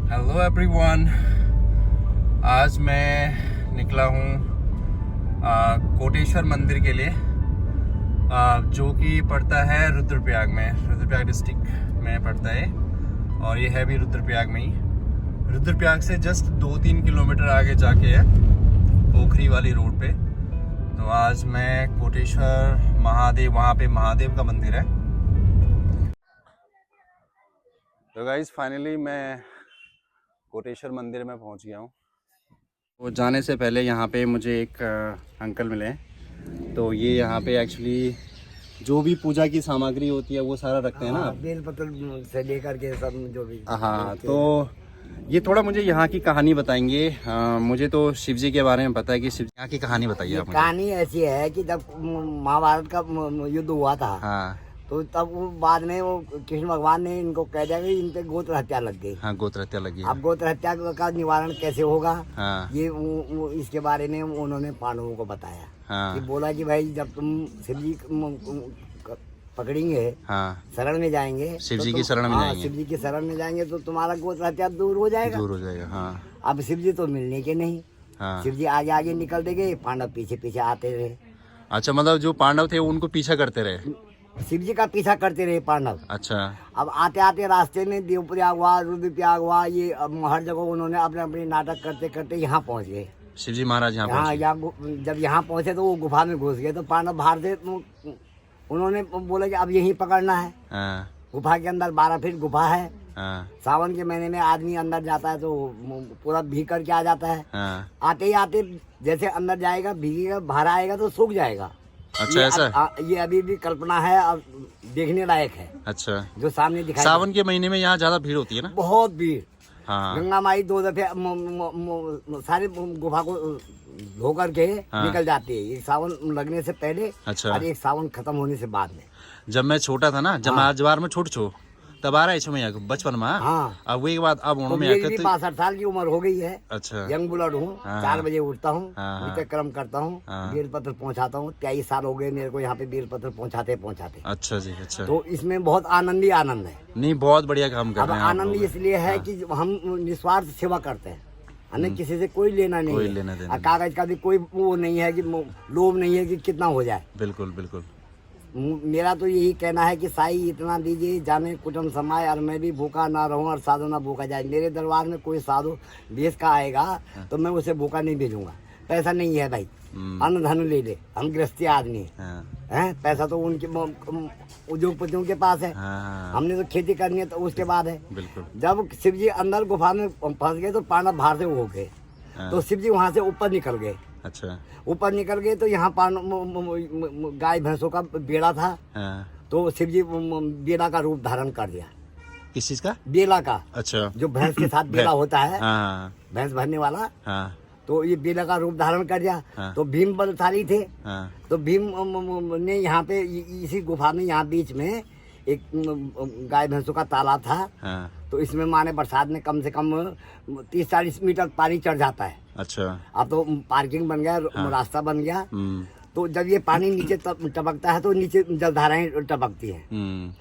Hello everyone, आज मैं निकला हूँ कोटेश्वर मंदिर के लिए, जो कि पड़ता है रुद्रप्रयाग में। रुद्रप्रयाग डिस्ट्रिक्ट में पड़ता है और ये है भी रुद्रप्रयाग में ही। रुद्रप्रयाग से जस्ट 2-3 किलोमीटर आगे जाके है, पोखरी वाली रोड पे। तो आज मैं कोटेश्वर महादेव, वहाँ पे महादेव का मंदिर है। तो गाइस फाइनली मैं कोटेश्वर मंदिर में पहुंच गया हूँ। वो जाने से पहले यहाँ पे मुझे एक अंकल मिले। तो ये यहाँ पे एक्चुअली जो भी पूजा की सामग्री होती है वो सारा रखते हैं ना, बेलपत्र से लेकर के सब जो भी। हाँ, तो ये थोड़ा मुझे यहाँ की कहानी बताएंगे। मुझे तो शिव जी के बारे में पता है कि शिव यहाँ की कहानी बताइए आप मुझे। कहानी ऐसी है कि जब महाभारत का युद्ध हुआ था, हाँ, तो तब वो बाद में वो कृष्ण भगवान ने इनको कह दिया कि इन पे गोत्र हत्या लग गई। हाँ, गोत्र हत्या लगी। अब गोत्र हत्या का निवारण कैसे होगा, हाँ, ये वो इसके बारे में उन्होंने पांडवों को बताया। हाँ, कि बोला कि भाई जब तुम शिव जी पकड़ेंगे, हाँ, शरण में जाएंगे, शिव जी की शरण में जाएंगे। शिव जी की शरण में जाएंगे तो तुम्हारा गोत्र हत्या दूर हो जाएगा। दूर हो जाएगा। हाँ, अब शिव जी तो मिलने के नहीं। हाँ। शिव जी आगे आगे निकलते गए, पांडव पीछे पीछे आते रहे। अच्छा, मतलब जो पांडव थे उनको पीछा करते रहे, शिव जी का पीछा करते रहे पांडव। अच्छा। अब आते आते रास्ते में देवप्रयाग हुआ, रुद्रप्रयाग हुआ, ये अब हर जगह उन्होंने अपने अपने नाटक करते करते यहाँ पहुँच गए। शिवजी महाराज यहाँ पहुंचे। जब यहाँ पहुँचे तो वो गुफा में घुस गए। तो पांडव बाहर से उन्होंने बोला कि अब यहीं पकड़ना है। हाँ, गुफा के अंदर 12 फीट गुफा है। हाँ, सावन के महीने में आदमी अंदर जाता है तो पूरा भीग करके आ जाता है। हाँ। आते ही आते जैसे अंदर जाएगा, भीगेगा, बाहर आएगा तो सूख जाएगा। अच्छा, ऐसा? ये अभी भी कल्पना है, अब देखने लायक है। अच्छा, जो सामने दिखाई सावन के महीने में यहाँ ज्यादा भीड़ होती है ना? बहुत भीड़। हाँ, गंगा माई 2 दफे सारे गुफा को धो करके निकल जाती है, एक सावन लगने से पहले। अच्छा। और एक सावन खत्म होने से बाद में। जब मैं छोटा था ना, जब मैं जवार में छोट छो तब आ रहा है इसमें बचपन में। हाँ। अब वही बात अब तो मेरी भी 62 साल की उम्र हो गई है। अच्छा, यंग ब्लड हूँ। हाँ। 4 बजे उठता हूँ, हाँ। नित्य कर्म करता हूँ, हाँ। बेलपत्र पहुँचाता हूँ। 23 साल हो गए मेरे को यहाँ पे बेलपत्र पहुँचाते पहुँचाते। अच्छा जी, अच्छा। तो इसमें बहुत आनंद ही आनंद है। नहीं, बहुत बढ़िया काम कर अब रहे हैं आप आनंद लोग। इसलिए है कि हम निस्वार्थ सेवा करते हैं, हमें किसी से कोई लेना नहीं कोई है। लेना देना और कागज का भी कोई वो नहीं है कि लोभ नहीं है कि कितना हो जाए। बिल्कुल बिल्कुल। मेरा तो यही कहना है कि साईं इतना दीजिए जाने कुटुम समाए, और मैं भी भूखा ना रहूं और साधु ना भूखा जाए। मेरे दरबार में कोई साधु देश का आएगा तो मैं उसे भूखा नहीं भेजूंगा। पैसा नहीं है भाई, अन्न धन ले ले, हम गृहस्थी आदमी हैं। पैसा तो उनके उद्योगपतियों के पास है। हाँ, हमने तो खेती करनी है तो उसके बाद है। बिल्कुल। जब शिव जी अंदर गुफा में फंस गए तो पांडव बाहर से हो गए। तो शिव जी वहां से ऊपर निकल गए। अच्छा, ऊपर निकल गए तो यहाँ गाय भैंसों का बेड़ा था। हाँ। तो शिव जी बेला का रूप धारण कर दिया। किस चीज का? बेला का, अच्छा, जो भैंस के साथ बेला होता है, हाँ, भैंस भरने वाला। हाँ, तो ये बेला का रूप धारण कर दिया। हाँ। तो भीम बलशाली थे। हाँ, तो भीम ने यहाँ पे इसी गुफा में, यहाँ बीच में एक गाय भैंसों का तालाब था। हाँ। तो इसमें माने बरसात में कम से कम 30-40 मीटर पानी चढ़ जाता है। अच्छा। अब तो पार्किंग बन गया, रास्ता बन गया। तो जब ये पानी नीचे टपकता है तो नीचे जलधाराएं टपकती हैं।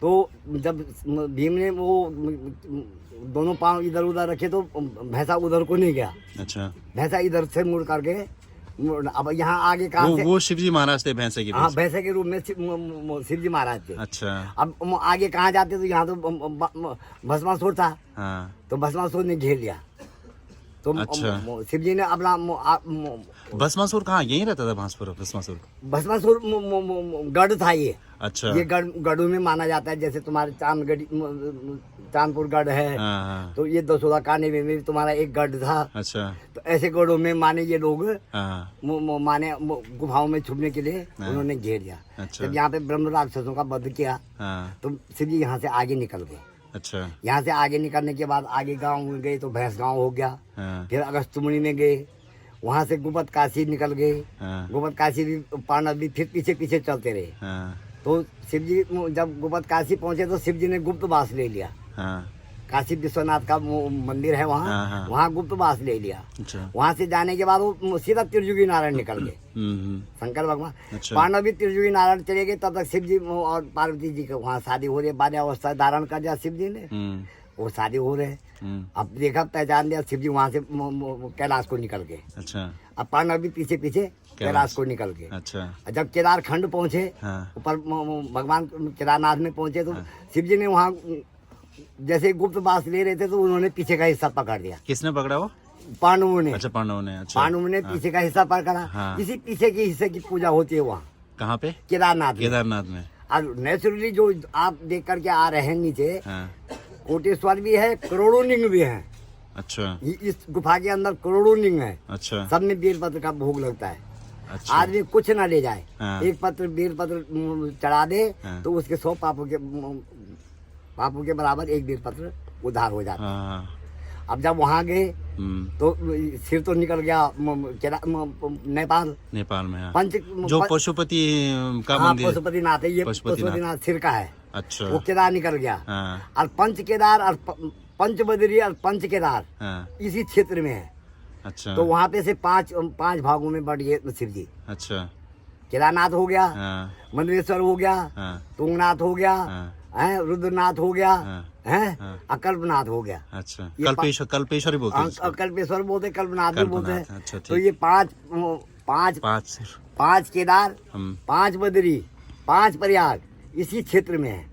तो जब भीम ने वो दोनों पांव इधर उधर रखे तो भैंसा उधर को नहीं गया। अच्छा, भैंसा इधर से मुड़ करके, अब यहाँ आगे कहाँ से? वो शिवजी महाराज थे भैंसे के? हाँ, भैंसे के रूप में शिव जी महाराज थे। अच्छा। अब आगे कहाँ जाते तो यहाँ तो भस्मासुर था। हाँ। तो भस्मासुर ने घेर लिया। तो अच्छा। शिव जी ने अपना भस्मासुर कहाँ? यहीं रहता था भस्मासुर? भस्मासुर गढ़ था ये। अच्छा। ये गढ़ों में माना जाता है। जैसे तुम्हारे चांदपुर गढ़ है। हाँ। तो ये दसोदा काने में भी तुम्हारा एक गढ़ था। अच्छा। तो ऐसे गढ़ों में माने ये लोग हाँ। माने गुफाओं में छुपने के लिए उन्होंने घेर दिया। अच्छा। जब यहाँ पे ब्रह्म राक्षसों का वध किया तो शिव जी यहाँ से आगे निकल गए। अच्छा। यहाँ से आगे निकलने के बाद आगे गांव में गए तो भैंस गांव हो गया। फिर अगस्त्यमुनि में गए, वहाँ से गुप्त काशी निकल गए। गुप्त काशी भी पांडव भी फिर पीछे पीछे चलते रहे। तो शिव जी जब गुप्त काशी पहुंचे तो शिव जी ने गुप्तवास ले लिया। काशी विश्वनाथ का मंदिर है वहाँ, वहाँ गुप्तवास ले लिया। अच्छा। वहाँ से जाने के बाद वो सीधा त्रिजुगी नारायण निकल गए। शंकर भगवान। अच्छा। पांडव भी त्रिजुगी नारायण चले गए। तब तक शिव जी और पार्वती जी का वहाँ शादी हो रही है, बाल्यावस्था धारण कर दिया शिव जी ने। वो शादी हो रहे। अब देखा, पहचान दिया शिव जी वहाँ से कैलाश को निकल गए। अच्छा। अब पांडव भी पीछे पीछे कैलाश को निकल गए। अच्छा। जब केदार खंड पहुंचे, ऊपर भगवान केदारनाथ में पहुंचे, तो शिव जी ने वहाँ जैसे गुप्त बास ले रहे थे तो उन्होंने पीछे का हिस्सा पकड़ लिया। किसने पकड़ा वो? पांडवों ने। अच्छा, पांडवों ने। अच्छा, पांडवों ने पीछे का हिस्सा पकड़ा। इसी पीछे के हिस्से की पूजा होती है वहाँ। कहाँ पे? केदारनाथ में। और नेचुरली जो आप देख करके आ रहे हैं नीचे, कोटेश्वर भी है, करोड़ों लिंग भी है। अच्छा। इस गुफा के अंदर करोड़ों लिंग है। अच्छा। सब में बेलपत्र का भोग लगता है। अच्छा। आदमी कुछ ना ले जाए, एक पत्र बेलपत्र चढ़ा दे तो उसके 100 पापों के बराबर एक बेलपत्र उधार हो जाता है। अब जब वहाँ गए तो सिर तो निकल गया नेपाल में। पंच जो पशुपति का मंदिर, पशुपतिनाथ है, ये पशुपतिनाथ सिर का है। अच्छा। वो केदार निकल गया। और पंच केदार और पंच बद्री और पंच केदार इसी क्षेत्र में है। अच्छा। तो वहाँ पे से पांच भागों में बढ़ गए शिव जी। अच्छा। केदारनाथ हो गया, मंदरेश्वर हो गया, तुंगनाथ हो गया, रुद्रनाथ हो गया, कल्पनाथ हो गया। अच्छा। कल्पेश्वर ही बोलते हैं। कल्पेश्वर बोलते, कल्पनाथ भी बोलते हैं। अच्छा, तो ये पांच केदार, 5 बद्री, 5 प्रयाग इसी क्षेत्र में है।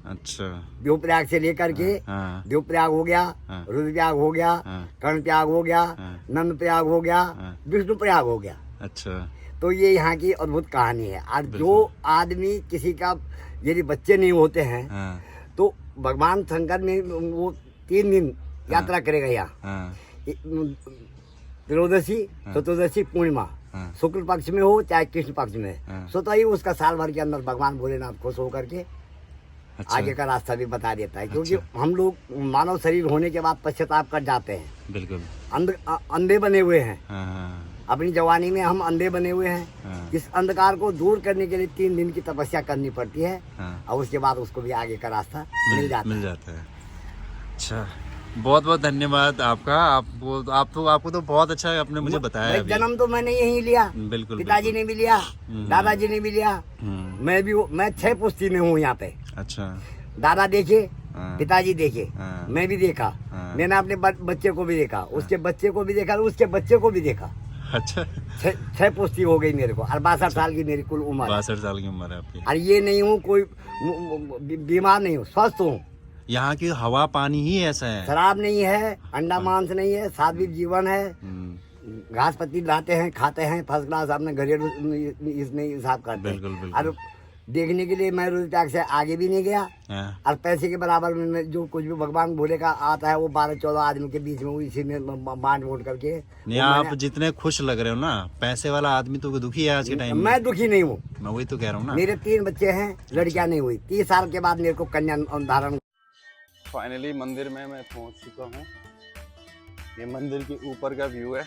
अच्छा। देवप्रयाग से लेकर के देवप्रयाग हो गया, रुद्रप्रयाग हो गया, कर्णप्रयाग हो गया, नंद प्रयाग हो गया, विष्णु प्रयाग हो गया। अच्छा। तो ये यहाँ की अद्भुत कहानी है। और जो आदमी किसी का यदि बच्चे नहीं होते हैं तो भगवान शंकर ने वो 3 दिन यात्रा करेगा यहाँ। त्रयोदशी, चतुर्दशी, पूर्णिमा, शुक्ल पक्ष में हो चाहे कृष्ण पक्ष में, स्वतः ही उसका साल भर के अंदर भगवान भोलेनाथ खुश होकर के आगे का रास्ता भी बता देता है। क्योंकि हम लोग मानव शरीर होने के बाद पश्चाताप कर जाते हैं। बिल्कुल। अंधे बने हुए हैं। अपनी जवानी में हम अंधे बने हुए हैं। इस अंधकार को दूर करने के लिए 3 दिन की तपस्या करनी पड़ती है। और उसके बाद उसको भी आगे का रास्ता मिल जाता है। अच्छा, बहुत बहुत धन्यवाद आपका। आपको तो बहुत अच्छा आपने मुझे बताया। जन्म तो मैंने यही लिया। बिल्कुल। पिताजी ने भी लिया, दादाजी ने भी लिया, मैं 6 पुश्ती में हूँ यहाँ पे। अच्छा। दादा देखे, पिताजी देखे, मैं भी देखा, मैंने अपने बच्चे को भी देखा, उसके बच्चे को भी देखा, उसके बच्चे को भी देखा। अच्छा। 6 पुश्ती हो गई मेरे को। और 62 साल की मेरी कुल उम्र। 62 साल की उम्र है आपकी। और ये नहीं हूँ कोई बीमार नहीं हूँ, स्वस्थ हूँ। यहाँ की हवा पानी ही ऐसा है। शराब नहीं है, अंडा मांस नहीं है, सात्विक जीवन है। घास पत्ती लाते हैं, खाते हैं, फर्स्ट क्लास अपने घरेलू इसमें हिसाब करते हैं। बिल्कुल। और देखने के लिए मैं रुद्रप्रयाग से आगे भी नहीं गया। और पैसे के बराबर में जो कुछ भी भगवान भोले का आता है वो 12-14 आदमी के बीच में वो इसी में बांट वोट करके। नहीं, आप जितने खुश लग रहे हो ना, पैसे वाला आदमी तो दुखी है आज के टाइम में। मैं दुखी नहीं हूँ। मैं वही तो कह रहा हूँ ना। मेरे 3 बच्चे हैं, लड़कियां नहीं हुई। 30 साल के बाद मेरे को कन्या धारण। फाइनली मंदिर में मैं पहुंच चुका हूँ। ये मंदिर के ऊपर का व्यू है।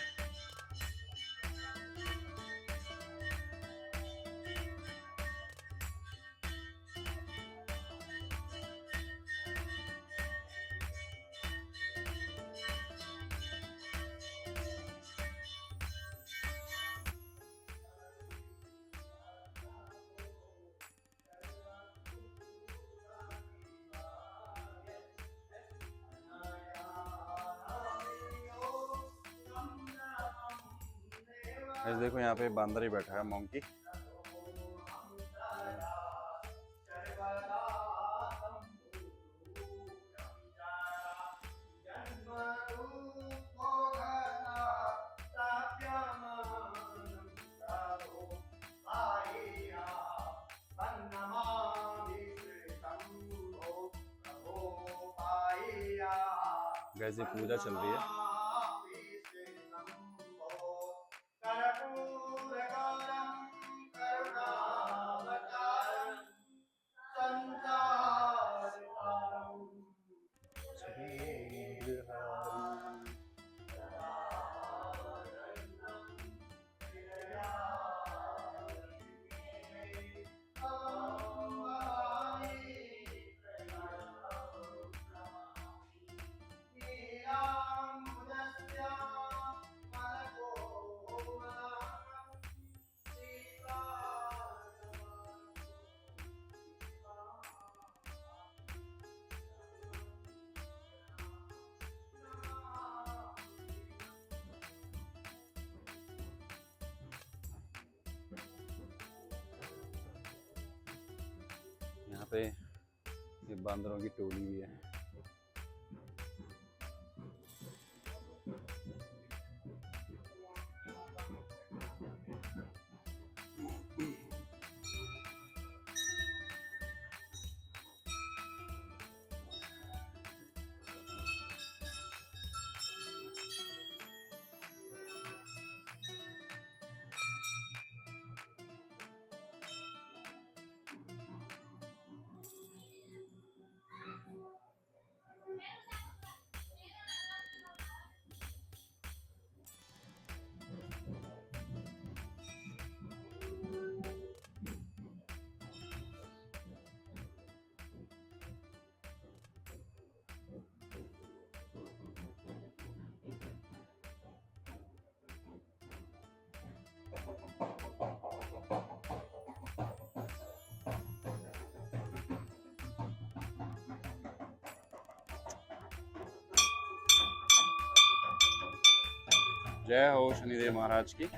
देखो यहाँ पे बांदर ही बैठा है, मंकी। वैसे पूजा चल रही है। पे ये बांदरों की टोली भी है। जय हो शनिदेव महाराज की।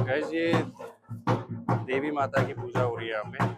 गाइस ये देवी माता की पूजा हो रही है यहाँ पे।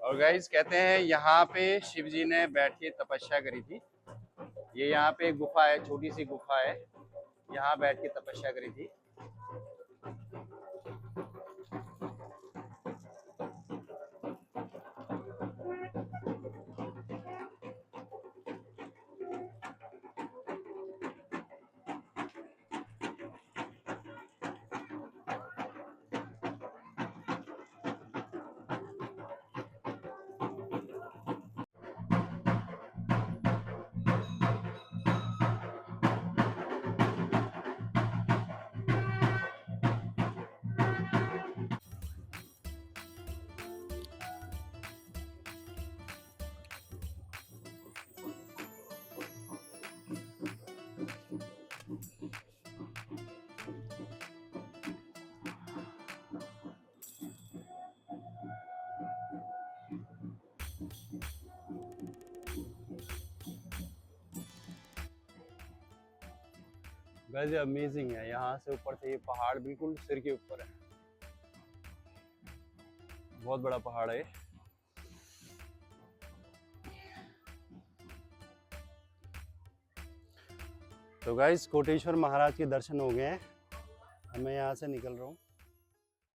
और गाइस कहते हैं यहाँ पे शिव जी ने बैठ के तपस्या करी थी। ये यहाँ पे एक गुफा है, छोटी सी गुफा है, यहाँ बैठ के तपस्या करी थी। गाइस ये अमेजिंग है, यहाँ से ऊपर से ये पहाड़ बिल्कुल सिर के ऊपर है। बहुत बड़ा पहाड़ है। तो गाइस कोटेश्वर महाराज के दर्शन हो गए हैं। अब मैं यहाँ से निकल रहा हूँ।